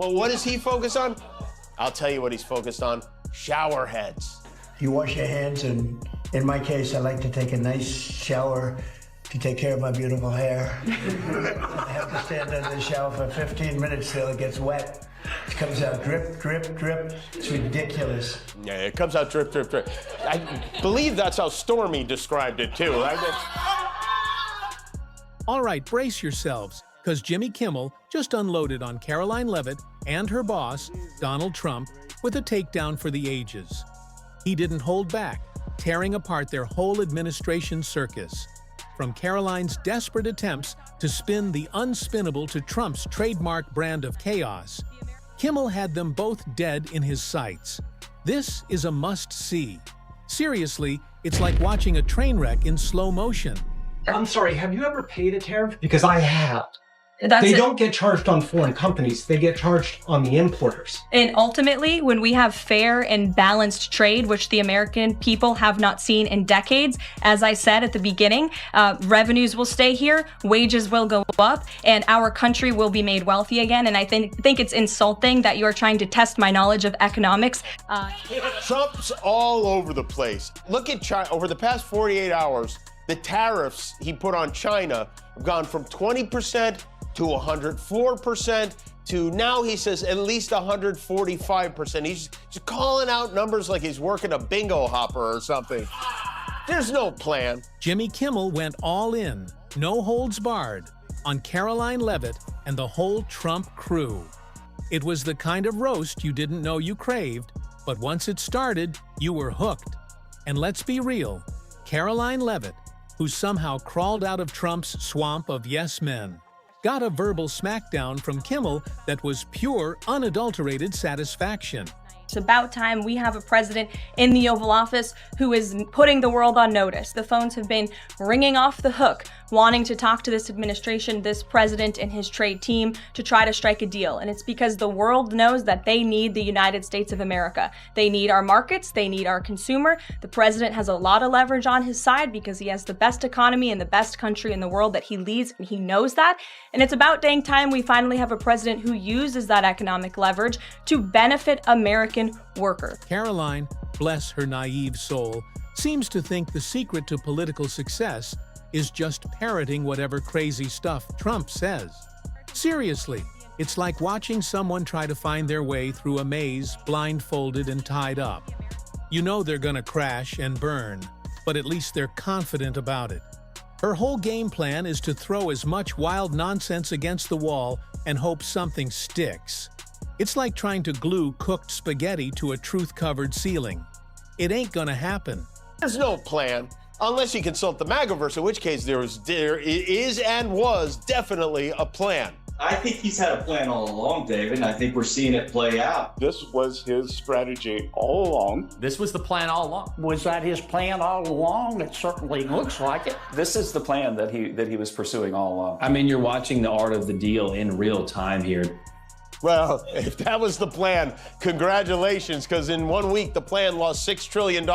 Well, what is he focused on? I'll tell you what he's focused on. Shower heads. You wash your hands, and in my case, I like to take a nice shower to take care of my beautiful hair. I have to stand under the shower for 15 minutes till it gets wet. It comes out drip, drip, drip. It's ridiculous. Yeah, it comes out drip, drip, drip. I believe that's how Stormy described it too, right? All right, brace yourselves, because Jimmy Kimmel just unloaded on Karoline Leavitt and her boss, Donald Trump, with a takedown for the ages. He didn't hold back, tearing apart their whole administration circus. From Karoline's desperate attempts to spin the unspinnable to Trump's trademark brand of chaos, Kimmel had them both dead in his sights. This is a must-see. Seriously, it's like watching a train wreck in slow motion. I'm sorry, have you ever paid a tariff? Because I have. That's They it. don't get charged on foreign companies, they get charged on the importers. And ultimately, when we have fair and balanced trade, which the American people have not seen in decades, as I said at the beginning, revenues will stay here, wages will go up, and our country will be made wealthy again. And I think it's insulting that you're trying to test my knowledge of economics. Trump's all over the place. Look at China. Over the past 48 hours, the tariffs he put on China have gone from 20% to 104% to now he says at least 145%. He's just calling out numbers like he's working a bingo hopper or something. There's no plan. Jimmy Kimmel went all in, no holds barred, on Karoline Leavitt and the whole Trump crew. It was the kind of roast you didn't know you craved, but once it started, you were hooked. And let's be real, Karoline Leavitt, who somehow crawled out of Trump's swamp of yes men, got a verbal smackdown from Kimmel that was pure, unadulterated satisfaction. It's about time we have a president in the Oval Office who is putting the world on notice. The phones have been ringing off the hook, wanting to talk to this administration, this president and his trade team to try to strike a deal. And it's because the world knows that they need the United States of America. They need our markets, they need our consumer. The president has a lot of leverage on his side because he has the best economy and the best country in the world that he leads, and he knows that. And it's about dang time we finally have a president who uses that economic leverage to benefit American workers. Karoline, bless her naive soul, seems to think the secret to political success is just parroting whatever crazy stuff Trump says. Seriously, it's like watching someone try to find their way through a maze blindfolded and tied up. You know they're gonna crash and burn, but at least they're confident about it. Her whole game plan is to throw as much wild nonsense against the wall and hope something sticks. It's like trying to glue cooked spaghetti to a truth-covered ceiling. It ain't gonna happen. There's no plan, unless you consult the MAGAverse, in which case there is and was definitely a plan. I think he's had a plan all along, David, and I think we're seeing it play out. This was his strategy all along. This was the plan all along. Was that his plan all along? It certainly looks like it. This is the plan that he was pursuing all along. I mean, you're watching the art of the deal in real time here. Well, if that was the plan, congratulations, because in 1 week the plan lost $6 trillion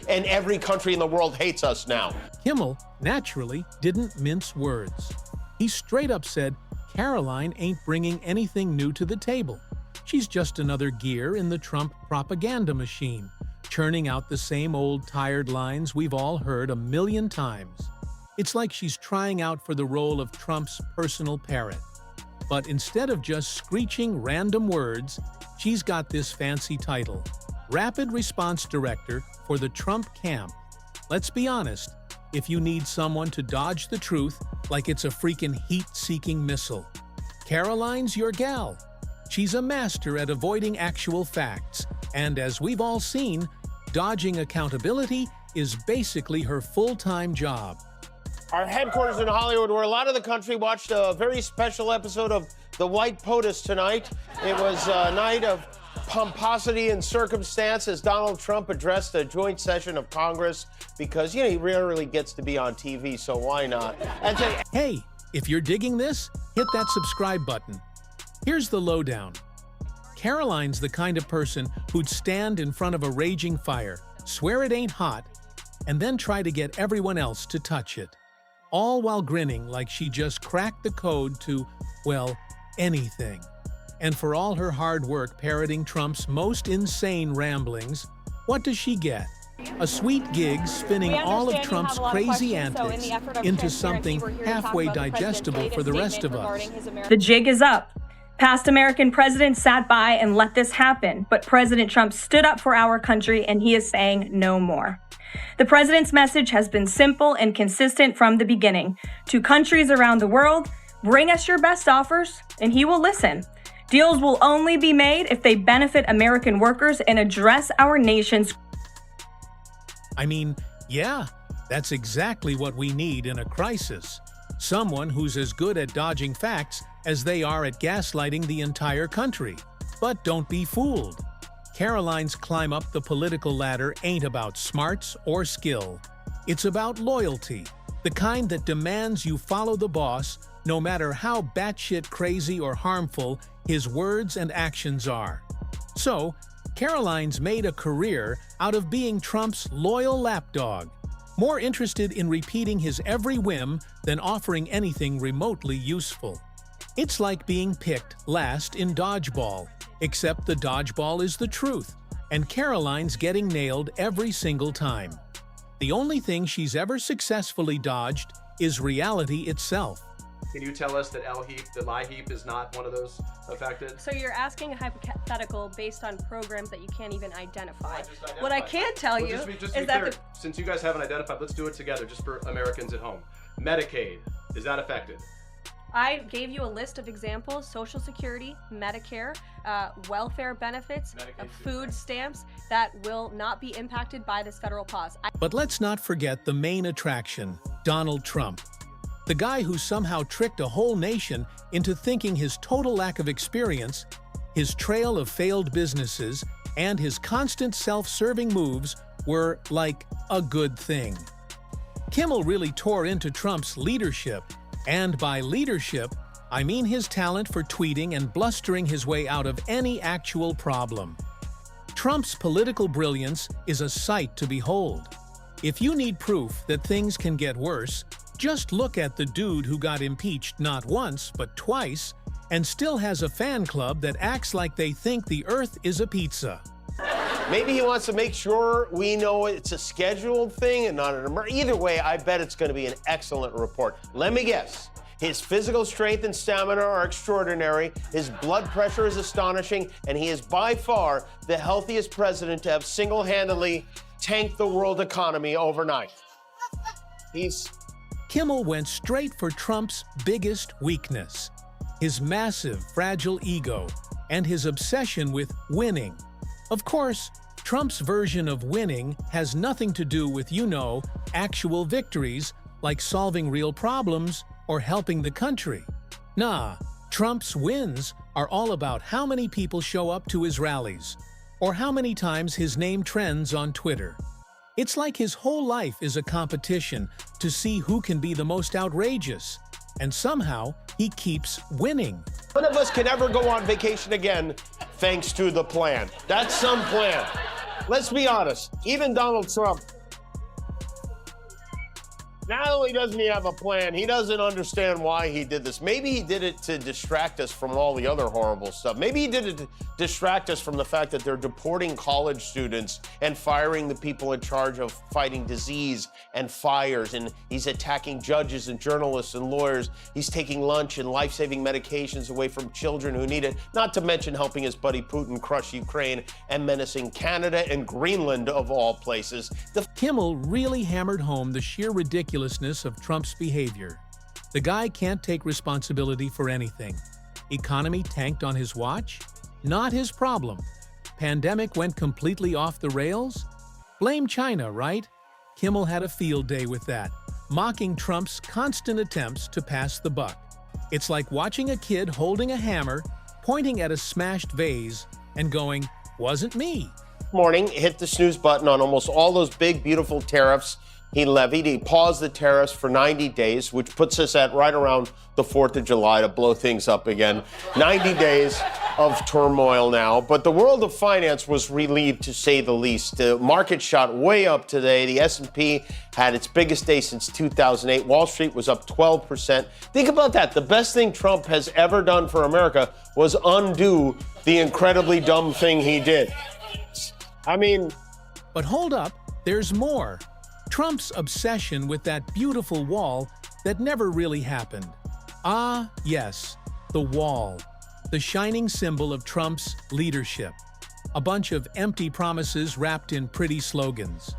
and every country in the world hates us now. Kimmel, naturally, didn't mince words. He straight up said, Karoline ain't bringing anything new to the table. She's just another gear in the Trump propaganda machine, churning out the same old tired lines we've all heard a million times. It's like she's trying out for the role of Trump's personal parrot. But instead of just screeching random words, she's got this fancy title, Rapid Response Director for the Trump Camp. Let's be honest, if you need someone to dodge the truth like it's a freaking heat-seeking missile, Karoline's your gal. She's a master at avoiding actual facts, and as we've all seen, dodging accountability is basically her full-time job. Our headquarters in Hollywood, where a lot of the country watched a very special episode of The White POTUS tonight. It was a night of pomposity and circumstance as Donald Trump addressed a joint session of Congress because, you know, he rarely gets to be on TV, so why not? And hey, if you're digging this, hit that subscribe button. Here's the lowdown. Karoline's the kind of person who'd stand in front of a raging fire, swear it ain't hot, and then try to get everyone else to touch it. All while grinning like she just cracked the code to, well, anything. And for all her hard work parroting Trump's most insane ramblings, what does she get? A sweet gig spinning all of Trump's crazy antics into something halfway digestible for the rest of us. The jig is up. Past American presidents sat by and let this happen, but President Trump stood up for our country and he is saying no more. The president's message has been simple and consistent from the beginning. To countries around the world, bring us your best offers and he will listen. Deals will only be made if they benefit American workers and address our nation's. I mean, yeah, that's exactly what we need in a crisis. Someone who's as good at dodging facts as they are at gaslighting the entire country. But don't be fooled. Karoline's climb up the political ladder ain't about smarts or skill. It's about loyalty, the kind that demands you follow the boss no matter how batshit crazy or harmful his words and actions are. So, Karoline's made a career out of being Trump's loyal lapdog, more interested in repeating his every whim than offering anything remotely useful. It's like being picked last in dodgeball, except the dodgeball is the truth, and Karoline's getting nailed every single time. The only thing she's ever successfully dodged is reality itself. Can you tell us that that my heap is not one of those affected? So you're asking a hypothetical based on programs that you can't even identify. I just identified. What I can tell you just is be that clear, since you guys haven't identified, let's do it together just for Americans at home. Medicaid, is that affected? I gave you a list of examples: Social Security, Medicare, welfare benefits, food stamps that will not be impacted by this federal pause. But let's not forget the main attraction, Donald Trump. The guy who somehow tricked a whole nation into thinking his total lack of experience, his trail of failed businesses, and his constant self-serving moves were, like, a good thing. Kimmel really tore into Trump's leadership, and by leadership, I mean his talent for tweeting and blustering his way out of any actual problem. Trump's political brilliance is a sight to behold. If you need proof that things can get worse, just look at the dude who got impeached not once, but twice, and still has a fan club that acts like they think the earth is a pizza. Maybe he wants to make sure we know it's a scheduled thing and not an emergency. Either way, I bet it's going to be an excellent report. Let me guess. His physical strength and stamina are extraordinary, his blood pressure is astonishing, and he is by far the healthiest president to have single-handedly tanked the world economy overnight. Kimmel went straight for Trump's biggest weakness, his massive, fragile ego, and his obsession with winning. Of course, Trump's version of winning has nothing to do with, actual victories like solving real problems or helping the country. Nah, Trump's wins are all about how many people show up to his rallies, or how many times his name trends on Twitter. It's like his whole life is a competition to see who can be the most outrageous, and somehow he keeps winning. None of us can ever go on vacation again thanks to the plan. That's some plan. Let's be honest, even Donald Trump, not only doesn't he have a plan, he doesn't understand why he did this. Maybe he did it to distract us from all the other horrible stuff. Maybe he did it to distract us from the fact that they're deporting college students and firing the people in charge of fighting disease and fires, and he's attacking judges and journalists and lawyers. He's taking lunch and life-saving medications away from children who need it, not to mention helping his buddy Putin crush Ukraine and menacing Canada and Greenland, of all places. Kimmel really hammered home the sheer ridiculousness of Trump's behavior. The guy can't take responsibility for anything. Economy tanked on his watch? Not his problem. Pandemic went completely off the rails? Blame China, right? Kimmel had a field day with that, mocking Trump's constant attempts to pass the buck. It's like watching a kid holding a hammer, pointing at a smashed vase, and going, "Wasn't me." Morning, hit the snooze button on almost all those big, beautiful tariffs he levied. He paused the tariffs for 90 days, which puts us at right around the 4th of July to blow things up again. 90 days of turmoil now. But the world of finance was relieved, to say the least. The market shot way up today. The S&P had its biggest day since 2008. Wall Street was up 12%. Think about that. The best thing Trump has ever done for America was undo the incredibly dumb thing he did. I mean... But hold up, there's more. Trump's obsession with that beautiful wall that never really happened. Ah, yes, the wall. The shining symbol of Trump's leadership. A bunch of empty promises wrapped in pretty slogans.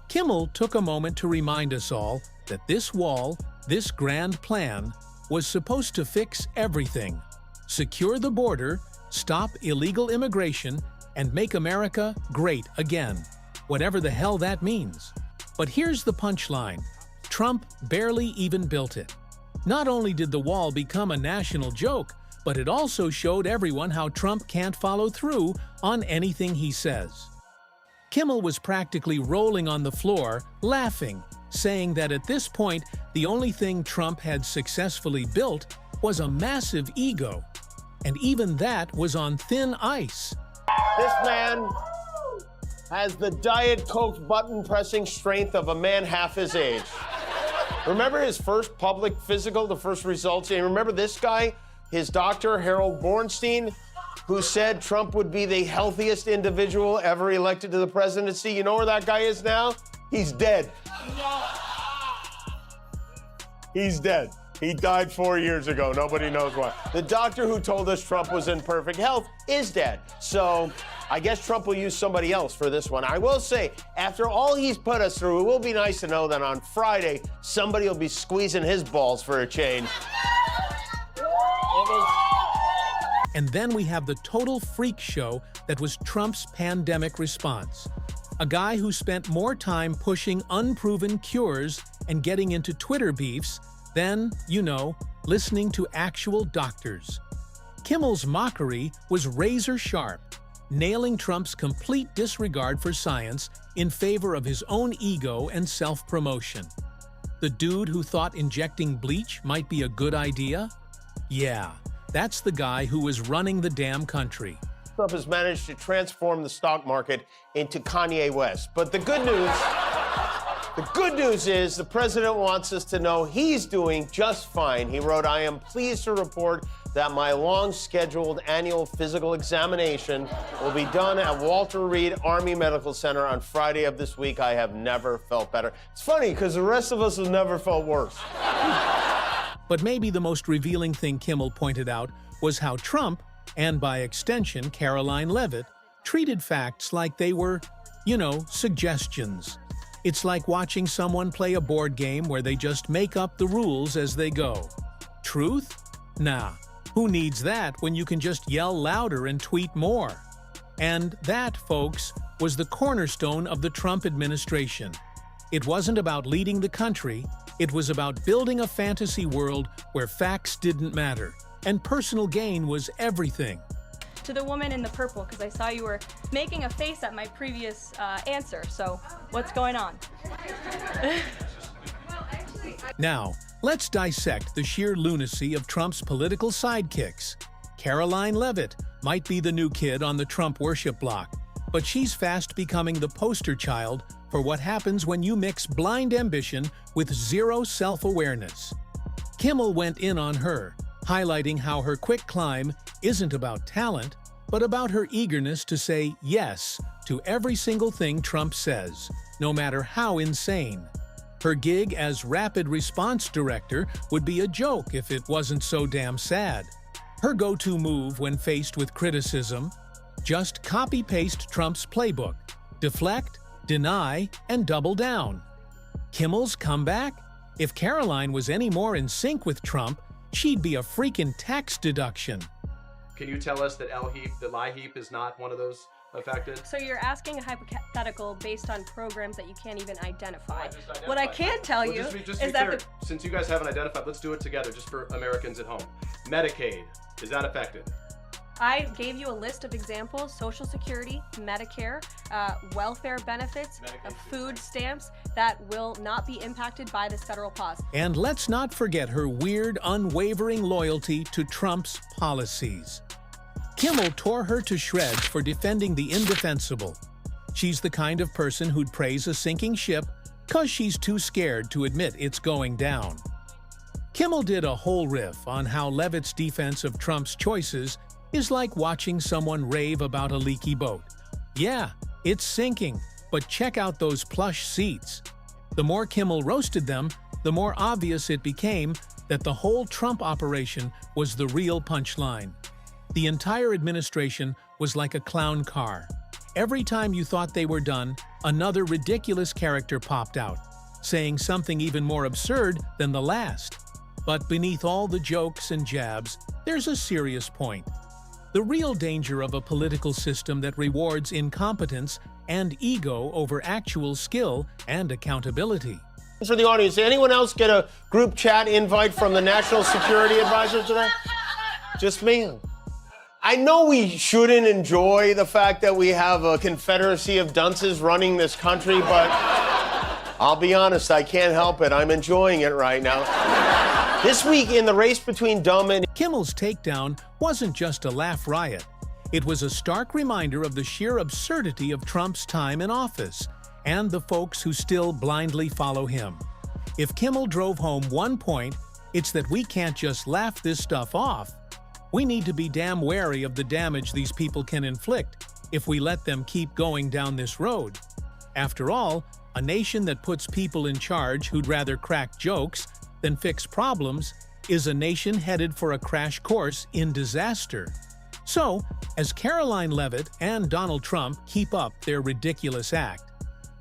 Kimmel took a moment to remind us all that this wall, this grand plan, was supposed to fix everything. Secure the border, stop illegal immigration, and make America great again. Whatever the hell that means. But here's the punchline. Trump barely even built it. Not only did the wall become a national joke, but it also showed everyone how Trump can't follow through on anything he says. Kimmel was practically rolling on the floor, laughing, saying that at this point, the only thing Trump had successfully built was a massive ego. And even that was on thin ice. This man has the Diet Coke button-pressing strength of a man half his age. Remember his first public physical, the first results? And remember this guy, his doctor, Harold Bornstein, who said Trump would be the healthiest individual ever elected to the presidency? You know where that guy is now? He's dead. He's dead. He died 4 years ago. Nobody knows why. The doctor who told us Trump was in perfect health is dead. So I guess Trump will use somebody else for this one. I will say, after all he's put us through, it will be nice to know that on Friday, somebody will be squeezing his balls for a change. And then we have the total freak show that was Trump's pandemic response. A guy who spent more time pushing unproven cures and getting into Twitter beefs than, you know, listening to actual doctors. Kimmel's mockery was razor sharp, nailing Trump's complete disregard for science in favor of his own ego and self-promotion. The dude who thought injecting bleach might be a good idea? Yeah, that's the guy who was running the damn country. Trump has managed to transform the stock market into Kanye West. But the good news is the president wants us to know he's doing just fine. He wrote, "I am pleased to report that my long-scheduled annual physical examination will be done at Walter Reed Army Medical Center on Friday of this week. I have never felt better." It's funny, because the rest of us have never felt worse. But maybe the most revealing thing Kimmel pointed out was how Trump, and by extension Karoline Leavitt, treated facts like they were, you know, suggestions. It's like watching someone play a board game where they just make up the rules as they go. Truth? Nah. Who needs that when you can just yell louder and tweet more? And that, folks, was the cornerstone of the Trump administration. It wasn't about leading the country, it was about building a fantasy world where facts didn't matter, and personal gain was everything. To the woman in the purple, because I saw you were making a face at my previous answer, so what's going on? Now, let's dissect the sheer lunacy of Trump's political sidekicks. Karoline Leavitt might be the new kid on the Trump worship block, but she's fast becoming the poster child for what happens when you mix blind ambition with zero self-awareness. Kimmel went in on her, highlighting how her quick climb isn't about talent, but about her eagerness to say yes to every single thing Trump says, no matter how insane. Her gig as rapid response director would be a joke if it wasn't so damn sad. Her go-to move when faced with criticism? Just copy-paste Trump's playbook, deflect, deny, and double down. Kimmel's comeback? If Karoline was any more in sync with Trump, she'd be a freaking tax deduction. Can you tell us that the lie heap is not one of those affected? So you're asking a hypothetical based on programs that you can't even identify. What I can tell you just is be clear, that since you guys haven't identified, let's do it together just for Americans at home. Medicaid, is that affected? I gave you a list of examples: Social Security, Medicare, welfare benefits, food stamps that will not be impacted by this federal pause. And let's not forget her weird, unwavering loyalty to Trump's policies. Kimmel tore her to shreds for defending the indefensible. She's the kind of person who'd praise a sinking ship because she's too scared to admit it's going down. Kimmel did a whole riff on how Leavitt's defense of Trump's choices is like watching someone rave about a leaky boat. Yeah, it's sinking, but check out those plush seats. The more Kimmel roasted them, the more obvious it became that the whole Trump operation was the real punchline. The entire administration was like a clown car. Every time you thought they were done, another ridiculous character popped out, saying something even more absurd than the last. But beneath all the jokes and jabs, there's a serious point. The real danger of a political system that rewards incompetence and ego over actual skill and accountability. For the audience, did anyone else get a group chat invite from the National Security Advisor today? Just me? I know we shouldn't enjoy the fact that we have a confederacy of dunces running this country, but I'll be honest, I can't help it. I'm enjoying it right now. This week in the race between dumb and... Kimmel's takedown wasn't just a laugh riot. It was a stark reminder of the sheer absurdity of Trump's time in office and the folks who still blindly follow him. If Kimmel drove home one point, it's that we can't just laugh this stuff off. We need to be damn wary of the damage these people can inflict if we let them keep going down this road. After all, a nation that puts people in charge who'd rather crack jokes than fix problems is a nation headed for a crash course in disaster. So, as Karoline Leavitt and Donald Trump keep up their ridiculous act,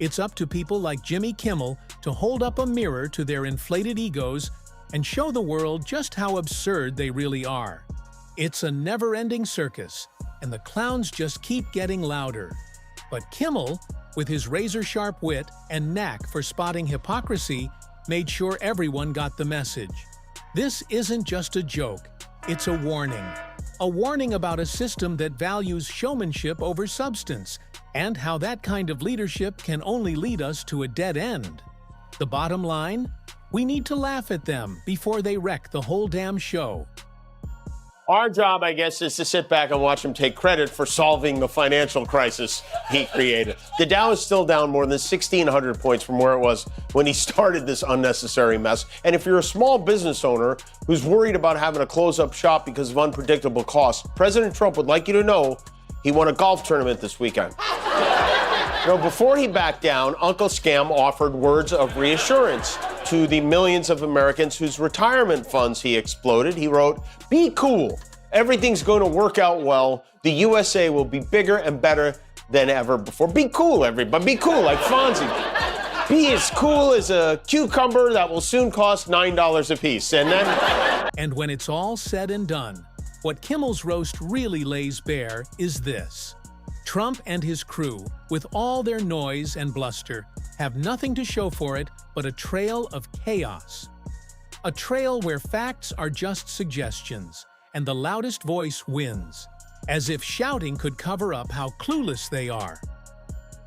it's up to people like Jimmy Kimmel to hold up a mirror to their inflated egos and show the world just how absurd they really are. It's a never-ending circus, and the clowns just keep getting louder. But Kimmel, with his razor-sharp wit and knack for spotting hypocrisy, made sure everyone got the message. This isn't just a joke, it's a warning. A warning about a system that values showmanship over substance, and how that kind of leadership can only lead us to a dead end. The bottom line? We need to laugh at them before they wreck the whole damn show. Our job, I guess, is to sit back and watch him take credit for solving the financial crisis he created. The Dow is still down more than 1,600 points from where it was when he started this unnecessary mess. And if you're a small business owner who's worried about having to close up shop because of unpredictable costs, President Trump would like you to know he won a golf tournament this weekend. Before he backed down, Uncle Scam offered words of reassurance to the millions of Americans whose retirement funds he exploded. He wrote, "Be cool. Everything's going to work out well. The USA will be bigger and better than ever before. Be cool, everybody. Be cool, like Fonzie. Be as cool as a cucumber that will soon cost $9 a piece." And then... And when it's all said and done, what Kimmel's roast really lays bare is this. Trump and his crew, with all their noise and bluster, have nothing to show for it but a trail of chaos. A trail where facts are just suggestions, and the loudest voice wins, as if shouting could cover up how clueless they are.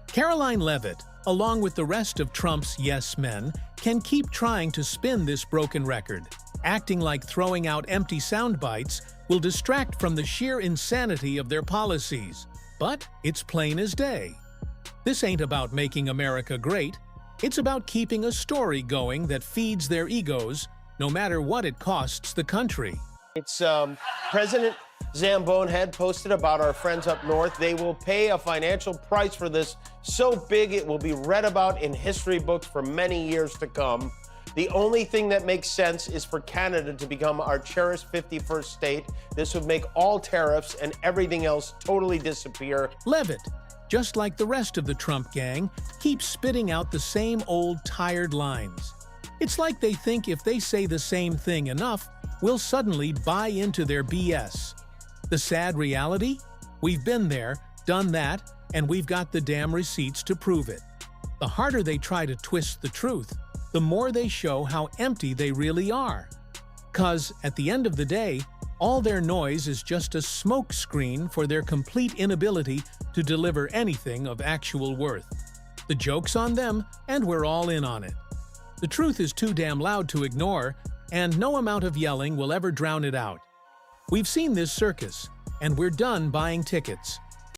Karoline Leavitt, along with the rest of Trump's yes men, can keep trying to spin this broken record, acting like throwing out empty sound bites will distract from the sheer insanity of their policies. But it's plain as day. This ain't about making America great. It's about keeping a story going that feeds their egos, no matter what it costs the country. It's President Zambone had posted about our friends up north. They will pay a financial price for this so big it will be read about in history books for many years to come. The only thing that makes sense is for Canada to become our cherished 51st state. This would make all tariffs and everything else totally disappear. Leavitt, just like the rest of the Trump gang, keeps spitting out the same old tired lines. It's like they think if they say the same thing enough, we'll suddenly buy into their BS. The sad reality? We've been there, done that, and we've got the damn receipts to prove it. The harder they try to twist the truth, the more they show how empty they really are. 'Cause at the end of the day, All their noise is just a smoke screen for their complete inability to deliver anything of actual worth. The joke's on them, and we're all in on it. The truth is too damn loud to ignore, and no amount of yelling will ever drown it out. We've seen this circus, and we're done buying tickets.